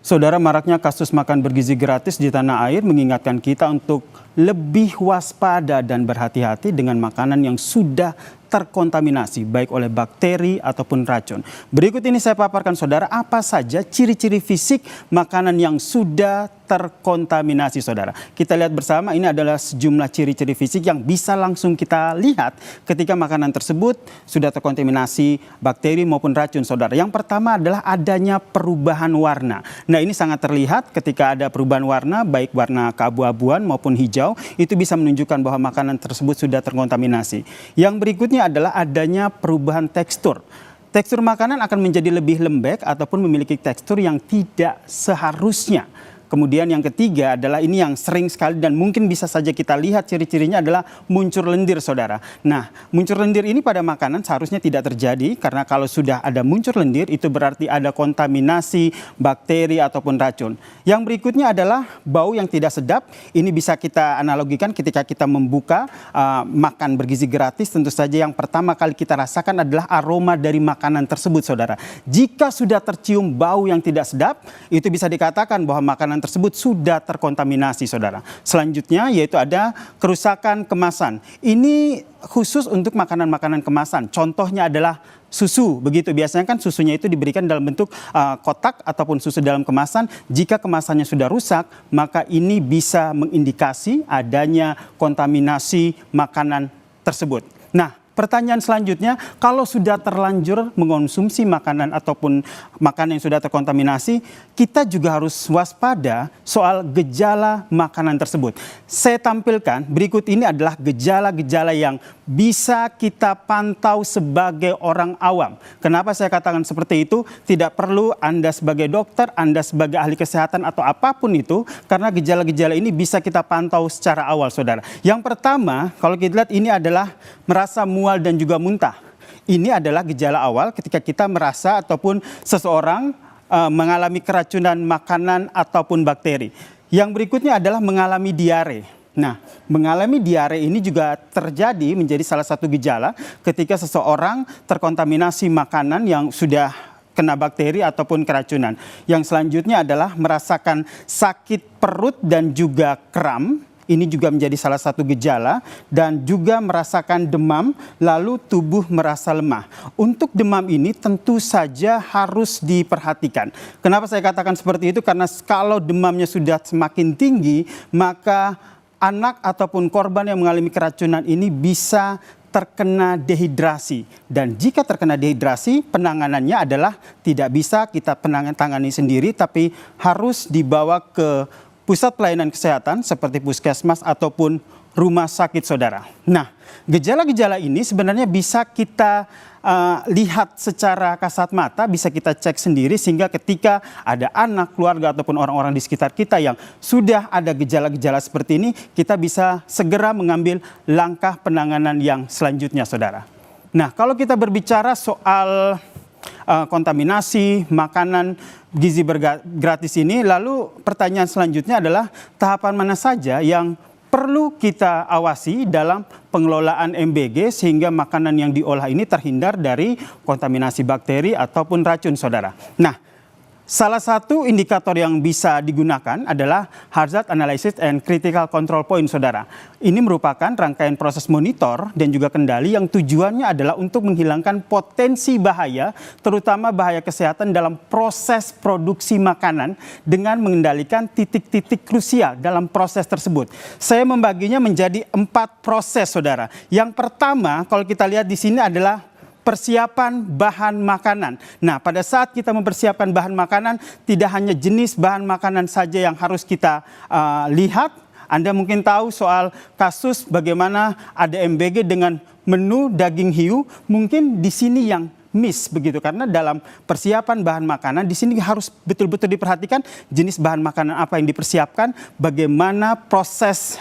Saudara, maraknya kasus makan bergizi gratis di tanah air mengingatkan kita untuk lebih waspada dan berhati-hati dengan makanan yang sudah terkontaminasi baik oleh bakteri ataupun racun. Berikut ini saya paparkan saudara apa saja ciri-ciri fisik makanan yang sudah terkontaminasi saudara. Kita lihat bersama, ini adalah sejumlah ciri-ciri fisik yang bisa langsung kita lihat ketika makanan tersebut sudah terkontaminasi bakteri maupun racun saudara. Yang pertama adalah adanya perubahan warna. Nah, ini sangat terlihat ketika ada perubahan warna baik warna keabu-abuan maupun hijau, itu bisa menunjukkan bahwa makanan tersebut sudah terkontaminasi. Yang berikutnya adalah adanya perubahan tekstur. Tekstur makanan akan menjadi lebih lembek ataupun memiliki tekstur yang tidak seharusnya. Kemudian yang ketiga adalah ini yang sering sekali dan mungkin bisa saja kita lihat ciri-cirinya adalah muncur lendir saudara. Nah, muncur lendir ini pada makanan seharusnya tidak terjadi karena kalau sudah ada muncur lendir itu berarti ada kontaminasi bakteri ataupun racun. Yang berikutnya adalah bau yang tidak sedap. Ini bisa kita analogikan ketika kita membuka makan bergizi gratis, tentu saja yang pertama kali kita rasakan adalah aroma dari makanan tersebut saudara. Jika sudah tercium bau yang tidak sedap, itu bisa dikatakan bahwa makanan tersebut sudah terkontaminasi saudara. Selanjutnya yaitu ada kerusakan kemasan. Ini khusus untuk makanan-makanan kemasan. Contohnya adalah susu, begitu. Biasanya kan susunya itu diberikan dalam bentuk kotak ataupun susu dalam kemasan. Jika kemasannya sudah rusak, maka ini bisa mengindikasi adanya kontaminasi makanan tersebut. Nah, pertanyaan selanjutnya, kalau sudah terlanjur mengonsumsi makanan ataupun makanan yang sudah terkontaminasi, kita juga harus waspada soal gejala makanan tersebut. Saya tampilkan berikut ini adalah gejala-gejala yang bisa kita pantau sebagai orang awam. Kenapa saya katakan seperti itu? Tidak perlu Anda sebagai dokter, Anda sebagai ahli kesehatan atau apapun itu, karena gejala-gejala ini bisa kita pantau secara awal saudara. Yang pertama, kalau kita lihat ini adalah merasa mual dan juga muntah. Ini adalah gejala awal ketika kita merasa ataupun seseorang mengalami keracunan makanan ataupun bakteri. Yang berikutnya adalah mengalami diare. Nah, mengalami diare ini juga terjadi menjadi salah satu gejala ketika seseorang terkontaminasi makanan yang sudah kena bakteri ataupun keracunan. Yang selanjutnya adalah merasakan sakit perut dan juga kram. Ini juga menjadi salah satu gejala dan juga merasakan demam lalu tubuh merasa lemah. Untuk demam ini tentu saja harus diperhatikan. Kenapa saya katakan seperti itu? Karena kalau demamnya sudah semakin tinggi, maka anak ataupun korban yang mengalami keracunan ini bisa terkena dehidrasi. Dan jika terkena dehidrasi, penanganannya adalah tidak bisa kita tangani sendiri, tapi harus dibawa ke pusat pelayanan kesehatan seperti puskesmas ataupun rumah sakit saudara. Nah, gejala-gejala ini sebenarnya bisa kita lihat secara kasat mata, bisa kita cek sendiri sehingga ketika ada anak, keluarga ataupun orang-orang di sekitar kita yang sudah ada gejala-gejala seperti ini, kita bisa segera mengambil langkah penanganan yang selanjutnya saudara. Nah, kalau kita berbicara soal kontaminasi makanan gizi gratis ini, lalu pertanyaan selanjutnya adalah tahapan mana saja yang perlu kita awasi dalam pengelolaan MBG sehingga makanan yang diolah ini terhindar dari kontaminasi bakteri ataupun racun saudara. Nah, salah satu indikator yang bisa digunakan adalah Hazard Analysis and Critical Control Point saudara. Ini merupakan rangkaian proses monitor dan juga kendali yang tujuannya adalah untuk menghilangkan potensi bahaya, terutama bahaya kesehatan dalam proses produksi makanan dengan mengendalikan titik-titik krusial dalam proses tersebut. Saya membaginya menjadi 4 proses saudara. Yang pertama, kalau kita lihat di sini adalah persiapan bahan makanan. Nah, pada saat kita mempersiapkan bahan makanan, tidak hanya jenis bahan makanan saja yang harus kita lihat. Anda mungkin tahu soal kasus bagaimana ada MBG dengan menu daging hiu, mungkin di sini yang miss begitu, karena dalam persiapan bahan makanan di sini harus betul-betul diperhatikan jenis bahan makanan apa yang dipersiapkan, bagaimana proses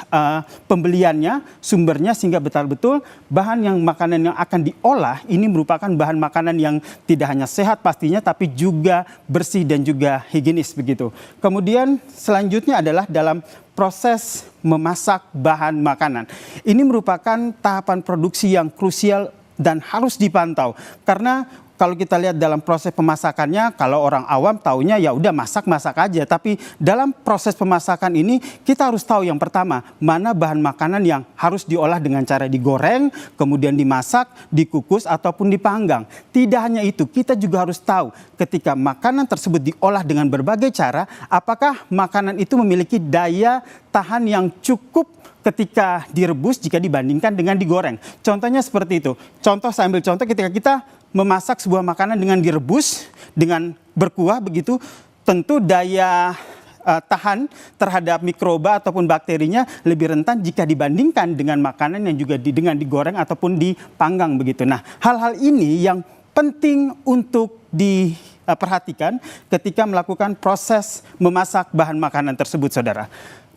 pembeliannya, sumbernya, sehingga betul-betul bahan yang makanan yang akan diolah ini merupakan bahan makanan yang tidak hanya sehat pastinya, tapi juga bersih dan juga higienis begitu. Kemudian selanjutnya adalah dalam proses memasak bahan makanan. Ini merupakan tahapan produksi yang krusial dan harus dipantau karena kalau kita lihat dalam proses pemasakannya, kalau orang awam taunya ya udah masak-masak aja. Tapi dalam proses pemasakan ini kita harus tahu yang pertama, mana bahan makanan yang harus diolah dengan cara digoreng, kemudian dimasak, dikukus ataupun dipanggang. Tidak hanya itu, kita juga harus tahu ketika makanan tersebut diolah dengan berbagai cara, apakah makanan itu memiliki daya tahan yang cukup ketika direbus jika dibandingkan dengan digoreng. Contohnya seperti itu. Saya ambil contoh ketika kita memasak sebuah makanan dengan direbus, dengan berkuah begitu, tentu daya tahan terhadap mikroba ataupun bakterinya lebih rentan jika dibandingkan dengan makanan yang juga dengan digoreng ataupun dipanggang begitu. Nah, hal-hal ini yang penting untuk diperhatikan ketika melakukan proses memasak bahan makanan tersebut, saudara.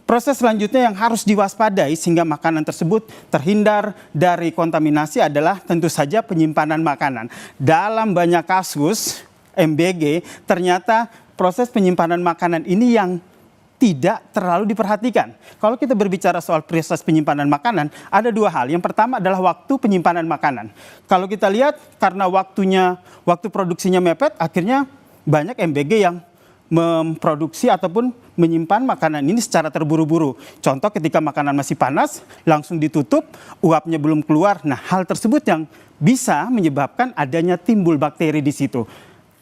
Proses selanjutnya yang harus diwaspadai sehingga makanan tersebut terhindar dari kontaminasi adalah tentu saja penyimpanan makanan. Dalam banyak kasus MBG, ternyata proses penyimpanan makanan ini yang tidak terlalu diperhatikan. Kalau kita berbicara soal proses penyimpanan makanan, ada dua hal. Yang pertama adalah waktu penyimpanan makanan. Kalau kita lihat karena waktu produksinya mepet, akhirnya banyak MBG yang memproduksi ataupun menyimpan makanan ini secara terburu-buru. Contoh ketika makanan masih panas, langsung ditutup, uapnya belum keluar. Nah, hal tersebut yang bisa menyebabkan adanya timbul bakteri di situ.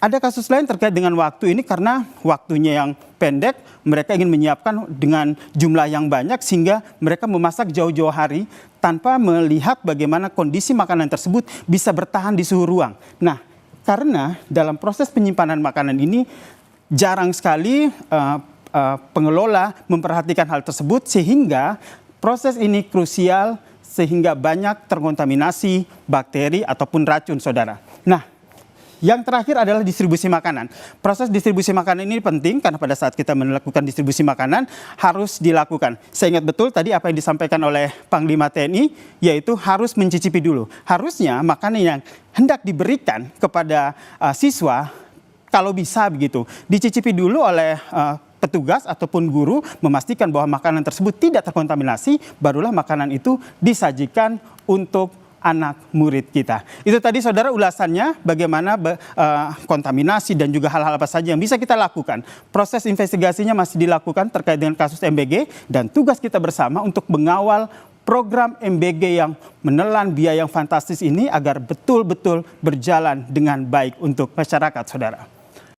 Ada kasus lain terkait dengan waktu ini karena waktunya yang pendek, mereka ingin menyiapkan dengan jumlah yang banyak sehingga mereka memasak jauh-jauh hari tanpa melihat bagaimana kondisi makanan tersebut bisa bertahan di suhu ruang. Nah, karena dalam proses penyimpanan makanan ini jarang sekali pengelola memperhatikan hal tersebut sehingga proses ini krusial sehingga banyak terkontaminasi bakteri ataupun racun, saudara. Nah, yang terakhir adalah distribusi makanan. Proses distribusi makanan ini penting karena pada saat kita melakukan distribusi makanan harus dilakukan. Saya ingat betul tadi apa yang disampaikan oleh Panglima TNI, yaitu harus mencicipi dulu. Harusnya makanan yang hendak diberikan kepada siswa, kalau bisa begitu, dicicipi dulu oleh petugas ataupun guru, memastikan bahwa makanan tersebut tidak terkontaminasi, barulah makanan itu disajikan untuk anak murid kita. Itu tadi, saudara, ulasannya bagaimana kontaminasi dan juga hal-hal apa saja yang bisa kita lakukan. Proses investigasinya masih dilakukan terkait dengan kasus MBG dan tugas kita bersama untuk mengawal program MBG yang menelan biaya yang fantastis ini agar betul-betul berjalan dengan baik untuk masyarakat, saudara.